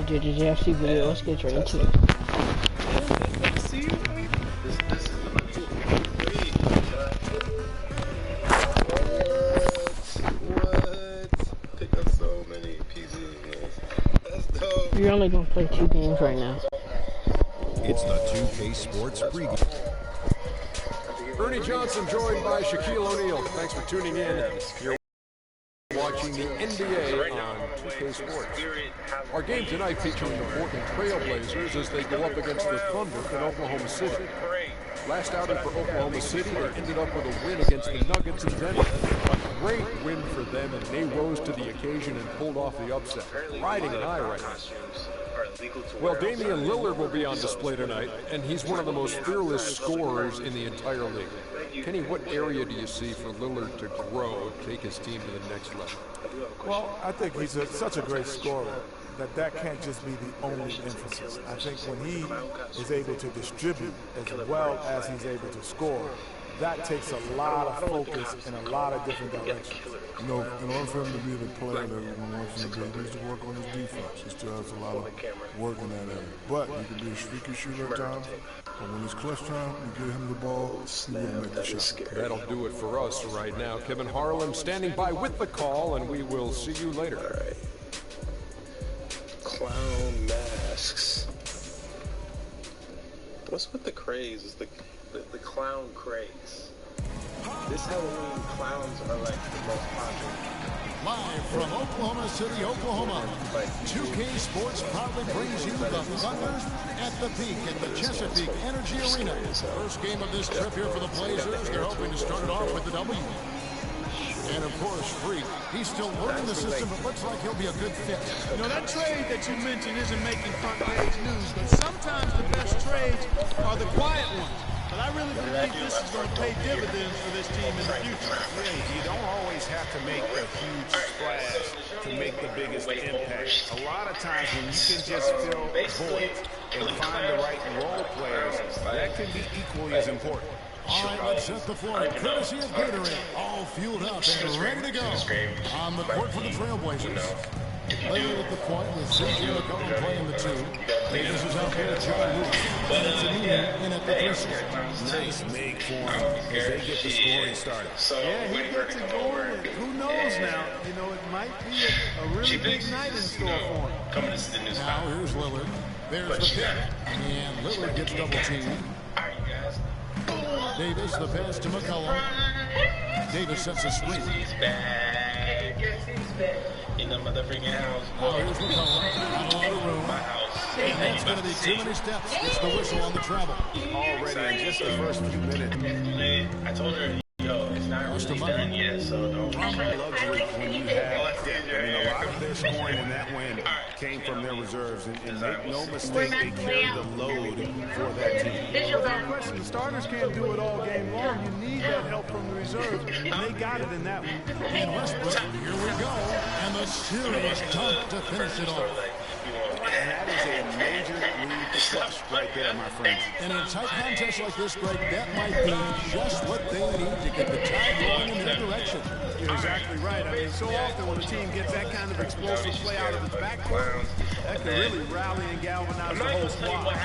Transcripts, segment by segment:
do the JFC video. Let's get right into it. Pick up so many pieces. That's dope. You're only gonna play 2 games right now. It's the 2K Sports pregame. Ernie Johnson joined by Shaquille O'Neal. Thanks for tuning in. You're watching the NBA on 2K Sports. Our game tonight featuring the Portland Trail Blazers as they go up against the Thunder in Oklahoma City. Last outing for Oklahoma City, they ended up with a win against the Nuggets in Denver. A great win for them, and they rose to the occasion and pulled off the upset. Riding high right now. Well, Damian Lillard will be on display tonight, and he's one of the most fearless scorers in the entire league. Kenny, what area do you see for Lillard to grow, take his team to the next level? Well, I think he's such a great scorer that can't just be the only emphasis. I think when he is able to distribute as well as he's able to score, that takes a lot of focus in a lot of different directions. You know, in order for him to be the player that everyone wants him to be, he needs to work on his defense. He still has a lot of work in that area. But he can be a streaky shooter at times. But when it's clutch time, you give him the ball, he will make the shot. That'll do it for us right now. Kevin Harlan standing by with the call, and we will see you later. All right. Clown masks. What's with the craze? Is the clown craze? This Halloween, clowns are like the most popular. Live from Oklahoma City, Oklahoma, 2K Sports proudly brings you the Thunders at the Peak at the Chesapeake Energy Arena. First game of this trip here for the Blazers. They're hoping to start it off with the W. And of course, Freak, he's still learning the system, but looks like he'll be a good fit. You know, that trade that you mentioned isn't making front page news, but sometimes the best trades are the quiet ones. But I really believe this is going to pay dividends for this team in the future. Yeah, you don't always have to make a huge splash to make the biggest impact. A lot of times when you can just fill voids and find the right role players, that can be equally as important. All right, let's set the floor. Courtesy of Gatorade, all fueled up and ready to go. On the court for the Trailblazers. Lillard at the point with C.J. McCollum playing the 2. Davis is out there, John Lewis. And it's in at the 3. Nice make for him as they get the scoring started. Yeah, he gets it going. Who knows now? You know, it might be a really big night in store for him. Now here's Lillard. There's the pick. And Lillard gets double teamed. Davis, the pass to McCollum. Davis sets a screen. In the motherfucking house. Oh, here's McCollum. Not a lot of room. My house. And that's going to be too many steps. It's the whistle on the travel. Already in just the first few minutes. I told her, yo, it's not really done yet, so don't. Luxury when you have depth. I mean, a lot of their scoring in that win came from their reserves, and make no mistake, they carried the load for that team. Without question, the starters can't do it all game long. You need that help from the reserves, and they got it in that one. And Westbrook, here we go. And the serious dunk to finish it off. And that is a major lead flush right there, my friends. And in a tight contest like this, Greg, that might be just what they need to get the tide going in their direction. You're exactly right. I mean, so often when a team gets that kind of explosive play out of its backcourt, that can really rally and galvanize the whole squad.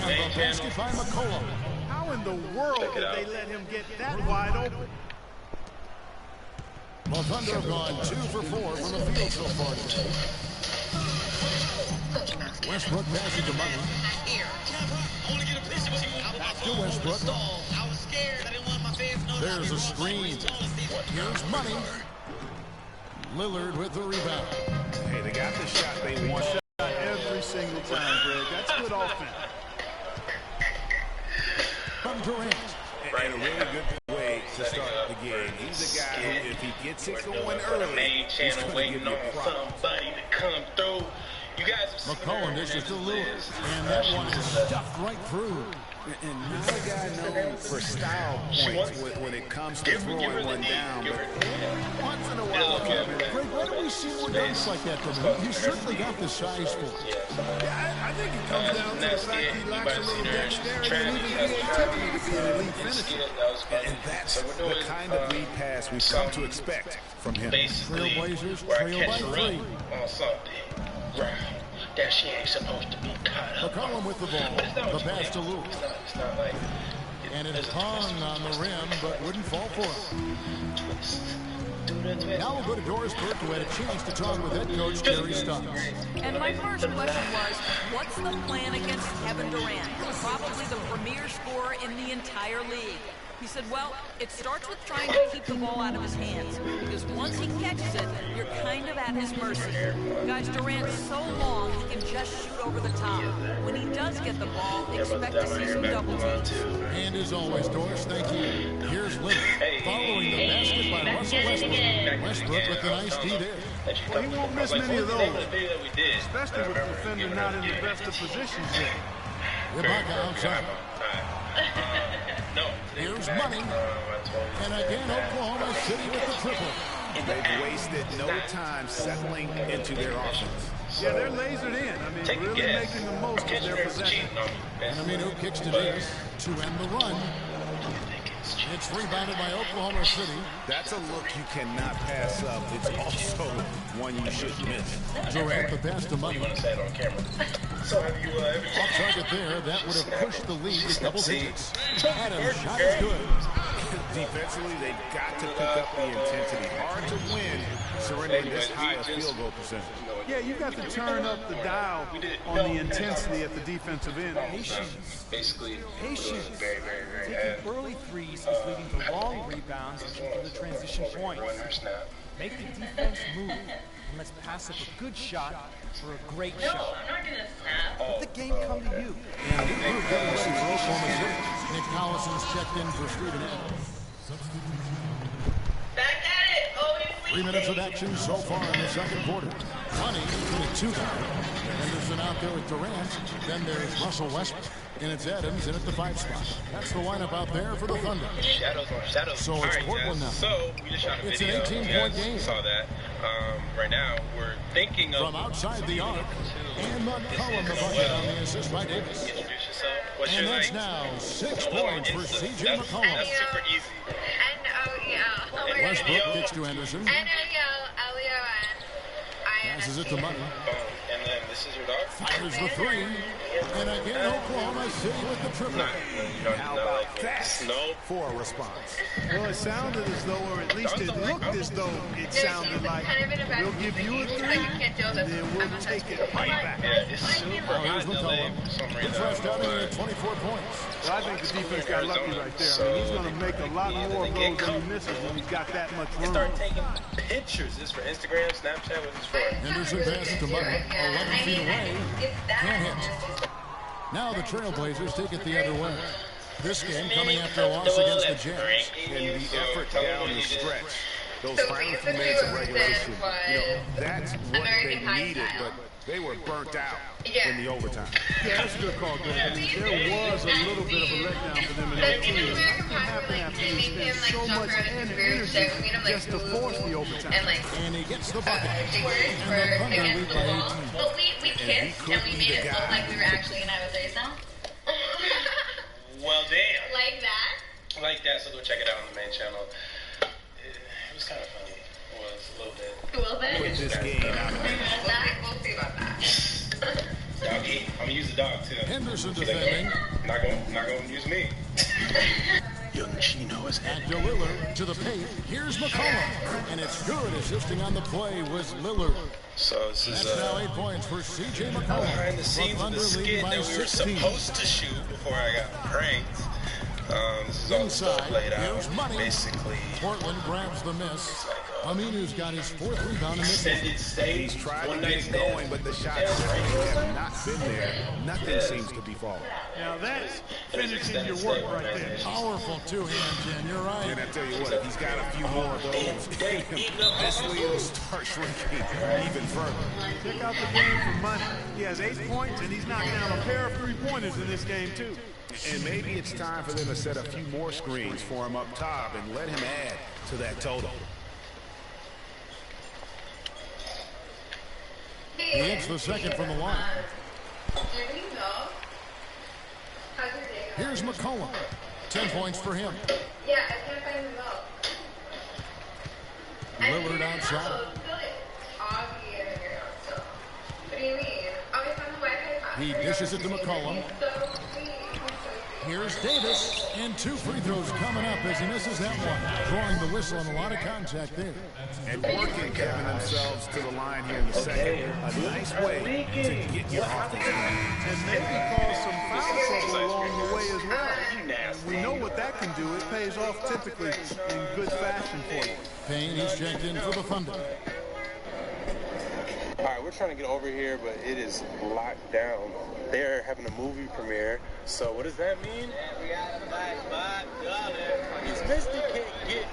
And the basket by McCollum. How in the world did they let him get that wide open? The Thunder have gone 2 for 4 from the field so far today. Westbrook passing to Money. Back to Westbrook. There's a screen. Here's Money. Lillard with the rebound. Hey, they got the shot they want. Every single time, Greg. That's good offense. From Durant. And a really good way to start the game. He's a guy who, if he gets it going early, he's going to give you a problem. Somebody to come through. You guys have McCollum dishes to Lewis. And that one is stuffed right through. And not a guy known for style points when it comes to throwing one down. But Once in a while, Kevin. Greg, why don't we see more dunks like that from him? He's certainly got the size for it. Yeah, I think it comes down to the fact he lacks a little dexterity and even creativity to be an elite finisher. and that's the kind of lead pass we've come to expect from him. Trailblazers where I trail catch by a 3. run on something. Right. that she ain't supposed to be caught up. McCollum with the ball. The pass to Luke. It's not like... And it hung on the rim, but wouldn't fall for him. Now we'll go to Dorisburg, who had a chance to talk with head coach Terry Stotts. And my first question was, what's the plan against Kevin Durant? Probably the premier scorer in the entire league. He said, well, it starts with trying to keep the ball out of his hands, because once he catches it, you're kind of at his mercy. Guys, Durant's so long, he can just shoot over the top. When he does get the ball, expect to see some double teams. And as always, Doris, thank you. Here's Lillard, following the basket by Russell Westbrook. Westbrook with the nice D there. Well, he won't miss many of those, especially with the defender not in the best of positions yet. Ibaka outside. Here's Money. And again, Oklahoma City with the triple. They've wasted no time settling into their offense. Yeah, they're lasered in. I mean, really making the most of their possession. And Aminu kicks to Davis to end the run. It's rebounded by Oklahoma City. That's a look you cannot pass up. It's also one you shouldn't miss. Durant the pass to Money. So have you ever... Off target there, that would have pushed the lead to double digits. Adams shot is good. Defensively, they've got to pick up the intensity. Hard to win surrendering this high a field goal percentage. Yeah, you got to turn up the dial on the intensity at the defensive end. Patience. Basically, Patience. very, very, Taking early threes is leading to long rebounds and to the transition points. Make the defense move, and let's pass up a good shot for a great shot. Let the game come to you. And Nick Collison's checked in for Steven Adams. Back at it, 3 minutes of action so far in the second quarter. Money with 2 down. Henderson out there with Durant. Then there's Russell Westbrook. And it's Adams in at the 5 spot. That's the lineup out there for the Thunder. Shadows on shadows. So it's Portland now. So we just shot a It's video. an 18-point game. Saw that. Right now, we're thinking of... From outside the arc. And McCollum the bucket on the assist by Davis. Introduce yourself. What's And your that's name? now 6 points for C.J. McCollum. That's super easy. N-O-E-L. Westbrook kicks to Henderson. N-O-E-L-L-E-O-N. Passes it to Money. And then this is your dog? Fires the 3. And again, Oklahoma City with the triple. How about that? No. For a response. Well, it sounded as though, or at least it looked as though it sounded like we'll give you a 3, and then we'll take it right back. Yeah, it's super hot Here's delayed for some McCollum. reason. Gets rushed out at 24 points. Well, I think the defense got lucky right there. I mean, he's going to make a lot more of those than he misses when he's got that much room. Start taking pictures. This for Instagram, Snapchat, what's this for? Henderson passes to Money. 11 feet away. Can't hit. Now the Trailblazers take it the other way. This game coming after a loss against the Jazz. And the effort down the stretch. Those final few minutes of regulation, that's what they needed, but they were burnt out in the overtime. Yeah, that's a good call, Greg. I mean, there was a little bit of a letdown for them in that team. Nothing happened after you spent so much energy just to force the overtime. And he gets the bucket. And the Thunder lead by 18. But we kissed, and we made it look like we were actually going to have a threesome. Well, damn. Like that? Like that, so go check it out on the main channel. It was kind of funny. It was a little bit. A little bit? Put this game out of We'll see about that. Doggy. I'm gonna use the dog too. Henderson defending. Not gonna use me. Young Chino is Back to Lillard to the paint. Here's McCollum. And it's good. Assisting on the play was Lillard. So this is That's now 8 points for C.J. McCollum. behind the scenes of the skit that we were supposed to shoot before I got pranked. This is all the stuff laid out. Money. Basically, Portland grabs the miss. Aminu's got his 4th rebound in this one. He's tried to get it going, but the shots have not been there. Nothing seems to be falling. Now that's finishing your work right there. Powerful 2-hand, Jen. You're right. And I tell you what, if he's got a few more of those, this lead will start shrinking even further. Check out the game for Money. He has 8 points, and he's knocked down a pair of 3-pointers in this game, too. And maybe it's time for them to set a few more screens for him up top and let him add to that total. He hits the second from the line. Here's McCollum. 10 points for him. Yeah, I can't find the ball. Lillard outside. What do you mean? Oh, He dishes it to McCollum. Here's Davis, and 2 free throws coming up as he misses that one. Drawing the whistle and a lot of contact there. And working, Kevin, themselves to the line here in the second. A nice way to get your offense going. And maybe cause some foul trouble along the way as well. We know what that can do. It pays off typically in good fashion for you. Payne, he's checked in for the Thunder. All right, we're trying to get over here, but it is locked down. They're having a movie premiere, so what does that mean? It's Misty can't get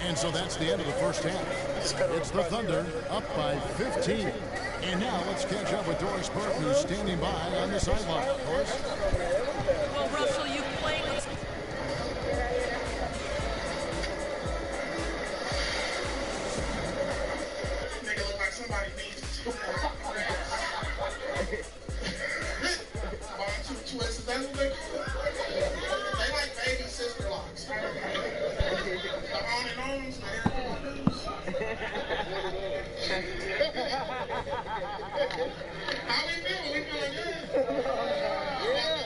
And so that's the end of the first half. It's the Thunder up by 15. And now let's catch up with Doris Burke, who's standing by on the sideline. Doris? Well, Russell, you played with... Somebody needs to. Two S's. That's what they do. They like baby sister locks. The on and ons, How we feeling? We feeling good? Yeah.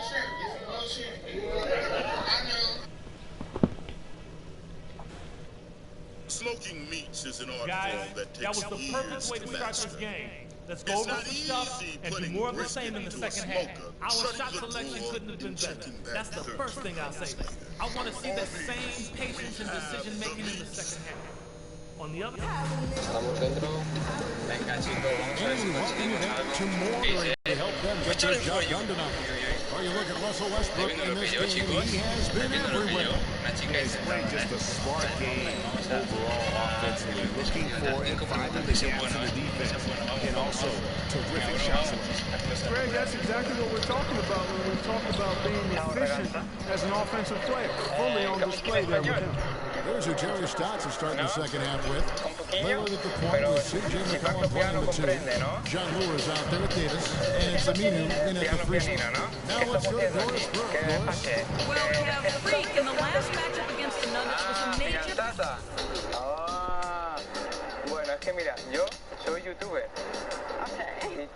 Bullshit. I know. Smoking meats is an art form that takes that was the perfect way to start this game. Let's go over some stuff and do more of the same in the second half. Our shot selection couldn't have been better. That's the first thing I'll say. I want to see that same patience and decision making in the second half. On the other hand, And welcome back to more to help them get their job done tonight. Well, you look at Russell Westbrook in this game, he has been everywhere. He's playing just a smart game overall offensively, looking for and finding the gaps in the defense, and also terrific shot selection. Greg, that's exactly what we're talking about when we talk about being efficient as an offensive player. Fully on display there with him. Here's who Jerry Stotts is starting the second half with. Lillard at the point with C.J. McCollum playing the 2. John Lewis out there at Davis. And it's Aminu in at the 3 spot. Now let's go to Doris Burke. Doris? Well, Freak in the last matchup against the Nuggets was a major... Bueno, es que mira, yo soy youtuber. Y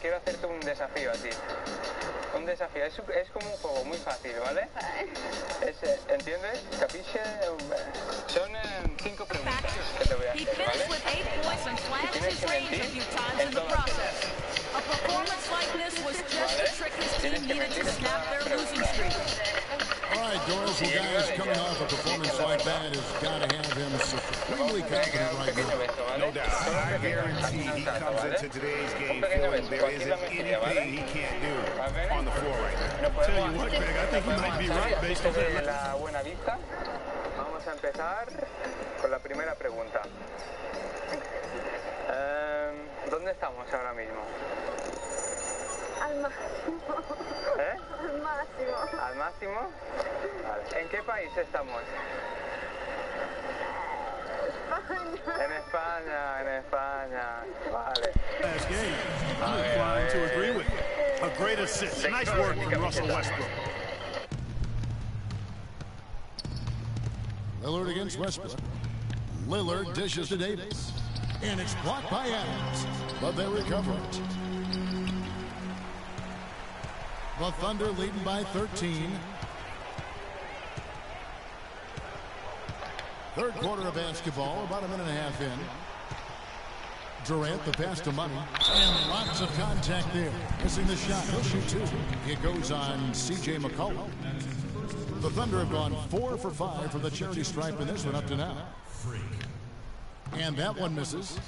quiero hacerte un desafío a ti. Un desafío, es como un juego muy fácil, ¿vale? ¿Entiendes? ¿Capisce? Son 5 preguntas que te voy a hacer, ¿vale? He finished with 8 points and slashed his range a few times in the process. A performance like this was just the trick his team needed to snap their losing streak. All right, Doris, well, guys, coming off a performance like that has got to have him supremely confident right now. No doubt. I guarantee he comes into today's game feeling there isn't anything he can't do on the floor right now. Tell you what, Greg, I think he might be right based on that. La buena vista. Vamos a empezar con la primera pregunta. ¿Dónde estamos ahora mismo? Al máximo. ¿Eh? Al máximo. ¿Al máximo? Vale. ¿En qué país estamos? En España, en España. Vale. Last game. I'm inclined to agree with you. A great assist. Nice work from Russell Westbrook. Lillard against Westbrook. Lillard dishes to Davis. And it's blocked by Adams. But they recover it. The Thunder leading by 13. Third quarter of basketball, about a minute and a half in. Durant, the pass to Money. And lots of contact there. Missing the shot. He'll shoot 2. It goes on C.J. McCollum. The Thunder have gone 4 for 5 from the charity stripe in this one up to now. And that one misses.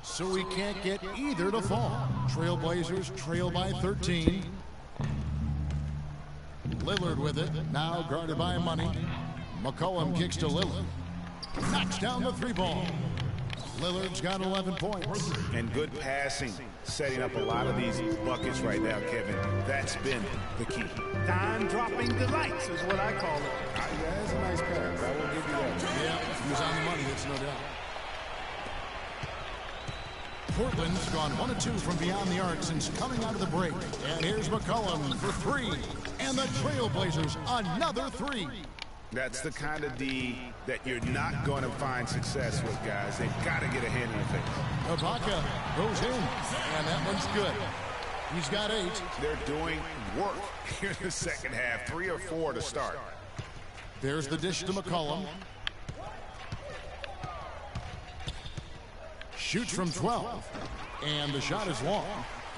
So we can't get either to fall. Trailblazers trail by 13. Lillard with it. Now guarded by Money. McCollum kicks to Lillard. Knocks down the 3-ball. Lillard's got 11 points. And good passing, setting up a lot of these buckets right now, Kevin. That's been the key. Time-dropping delights is what I call it. Yeah, that's a nice pass. I will give you that. Yeah, he was on the money, that's no doubt. Portland's gone 1 of 2 from beyond the arc since coming out of the break. And here's McCollum for 3. And the Trailblazers, another 3. That's the kind of D that you're not going to find success with, guys. They've got to get a hand in the face. Ibaka goes in, and that one's good. He's got 8. They're doing work here in the second half. 3 or 4 to start. There's the dish to McCollum. Shoots from 12, and the shot is long.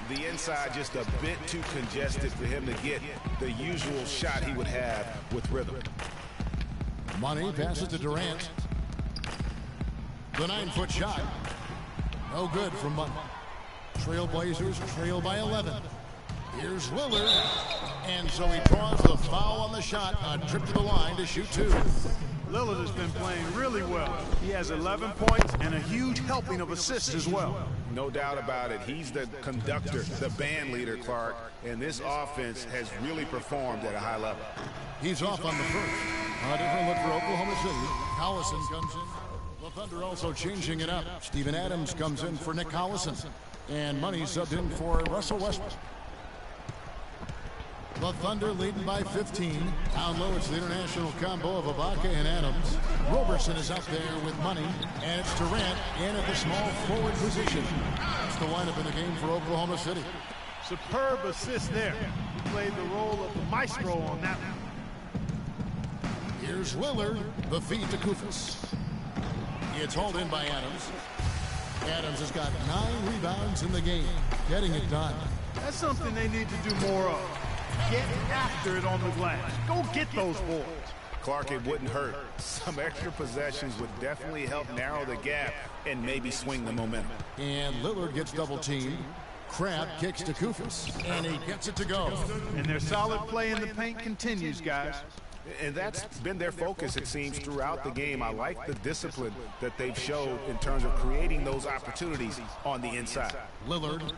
The inside just a bit too congested for him to get the usual shot he would have with rhythm. Money passes to Durant. The 9-foot shot. No good from Money. Trailblazers trail by 11. Here's Lillard. And so he draws the foul on the shot. A trip to the line to shoot 2. Lillard has been playing really well. He has 11 points and a huge helping of assists as well. No doubt about it. He's the conductor, the band leader, Clark. And this offense has really performed at a high level. He's off on the first. A different look for Oklahoma City. Collison comes in. The Thunder also changing it up. Steven Adams comes in for Nick Collison. And Money subbed in for Russell Westbrook. The Thunder leading by 15. Down low, it's the international combo of Ibaka and Adams. Roberson is out there with Money. And it's Durant in at the small forward position. That's the lineup in the game for Oklahoma City. Superb assist there. He played the role of the maestro on that one. Here's Lillard, the feed to Koufos. It's hauled in by Adams. Adams has got 9 rebounds in the game, getting it done. That's something they need to do more of. Get after it on the glass. Go get those boards. Clark, it wouldn't hurt. Some extra possessions would definitely help narrow the gap and maybe swing the momentum. And Lillard gets double-teamed. Crabbe kicks to Koufos, and he gets it to go. And their solid play in the paint continues, guys. And that's been their focus, it seems, throughout the game. I like the discipline that they've showed in terms of creating those opportunities on the inside. Lillard,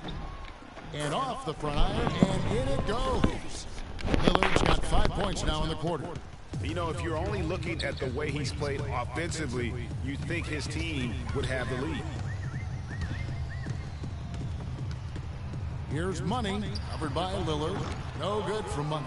and off the front iron, and in it goes. Lillard's got 5 points now in the quarter. You know, if you're only looking at the way he's played offensively, you'd think his team would have the lead. Here's Money, covered by Lillard. No good from Money.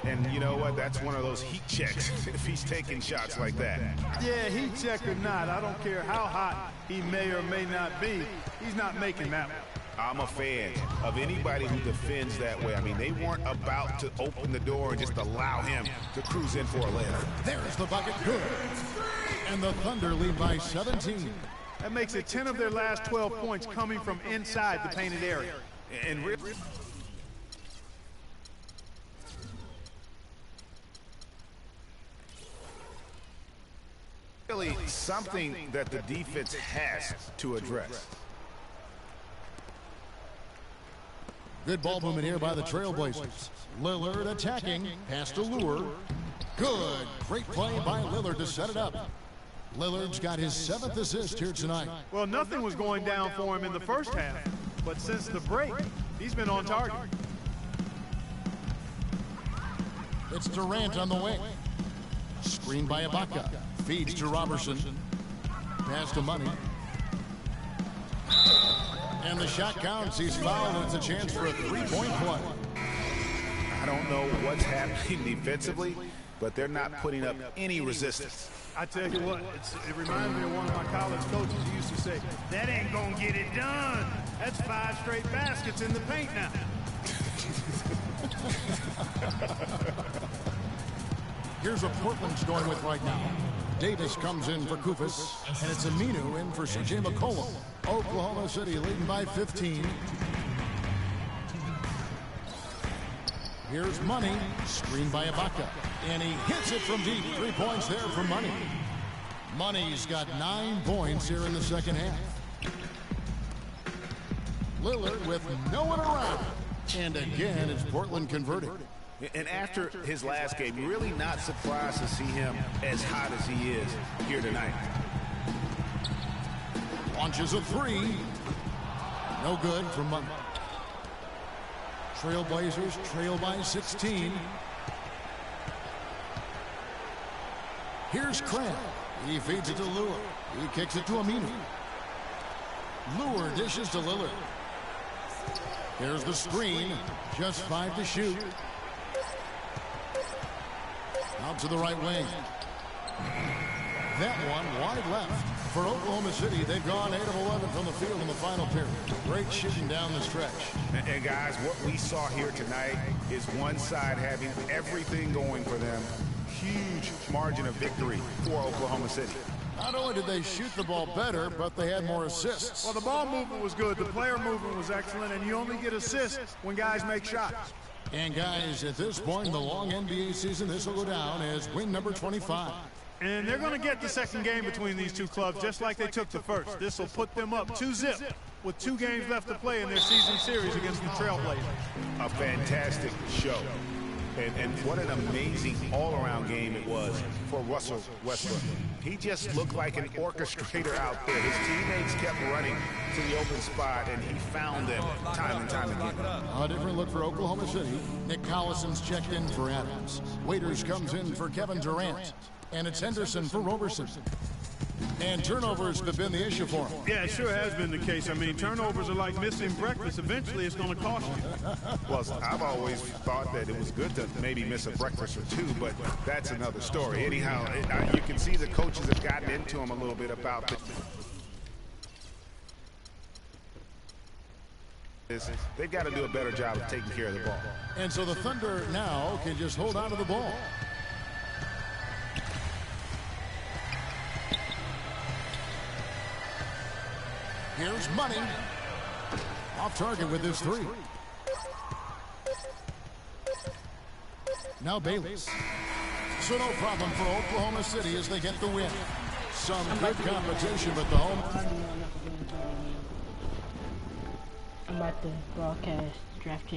And you know what? That's one of those heat checks if he's taking shots like that. Yeah, heat check or not, I don't care how hot he may or may not be. He's not making that one. I'm a fan of anybody who defends that way. I mean, they weren't about to open the door and just allow him to cruise in for a layup. There's the bucket, good. And the Thunder lead by 17. That makes it 10 of their last 12 points coming from inside the painted area. And really, something that the defense has to address. Good ball movement here by the Trailblazers. Lillard attacking, pass to Lure. Good, great play by Lillard to set it up. Lillard's got his 7th assist here tonight. Well, nothing was going down for him in the first half, but since the break, he's been on target. It's Durant on the wing. Screen by Ibaka. Feeds to Roberson. Pass to Money. And the shot counts. He's fouled, and it's a chance for a 3-point play. I don't know what's happening defensively, but they're not putting up any resistance. I tell you what, it reminds me of one of my college coaches who used to say, that ain't gonna get it done. That's 5 straight baskets in the paint now. Here's what Portland's going with right now. Davis comes in for Koufos, and it's Aminu in for C.J. McCollum. Oklahoma City leading by 15. Here's Money, screened by Ibaka, and he hits it from deep. 3 points there for Money. Money's got 9 points here in the second half. Lillard with no one around. And again, it's Portland converting. And after his last game, really not surprised to see him as hot as he is here tonight. Launches a 3. No good from Money. Trailblazers trail by 16. Here's Crabbe. He feeds it to Lure. He kicks it to Aminu. Lure dishes to Lillard. There's the screen. Just 5 to shoot. Out to the right wing. That one wide left. For Oklahoma City, they've gone 8 of 11 from the field in the final period. Great shooting down the stretch. And guys, what we saw here tonight is one side having everything going for them. Huge margin of victory for Oklahoma City. Not only did they shoot the ball better, but they had more assists. Well, the ball movement was good. The player movement was excellent, and you only get assists when guys make shots. And guys, at this point in the long NBA season, this will go down as win number 25. And they're going to get the second game between these two clubs just like they took the first. This will put them up 2-0 with 2 games left to play in their season series against the Trailblazers. A fantastic show. And what an amazing all-around game it was for Russell Westbrook. He just looked like an orchestrator out there. His teammates kept running to the open spot, and he found them time and time again. A different look for Oklahoma City. Nick Collison's checked in for Adams. Waiters comes in for Kevin Durant. And it's Henderson for Roberson. And turnovers have been the issue for him. Yeah, it sure has been the case. I mean, turnovers are like missing breakfast. Eventually, it's going to cost you. Well, I've always thought that it was good to maybe miss a breakfast or two, but that's another story. Anyhow, you can see the coaches have gotten into him a little bit about this. They've got to do a better job of taking care of the ball. And so the Thunder now can just hold on to the ball. Here's Money. Off target with his 3. Now Bayless. So no problem for Oklahoma City as they get the win. Some good competition, but the home. I'm about to broadcast DraftKings.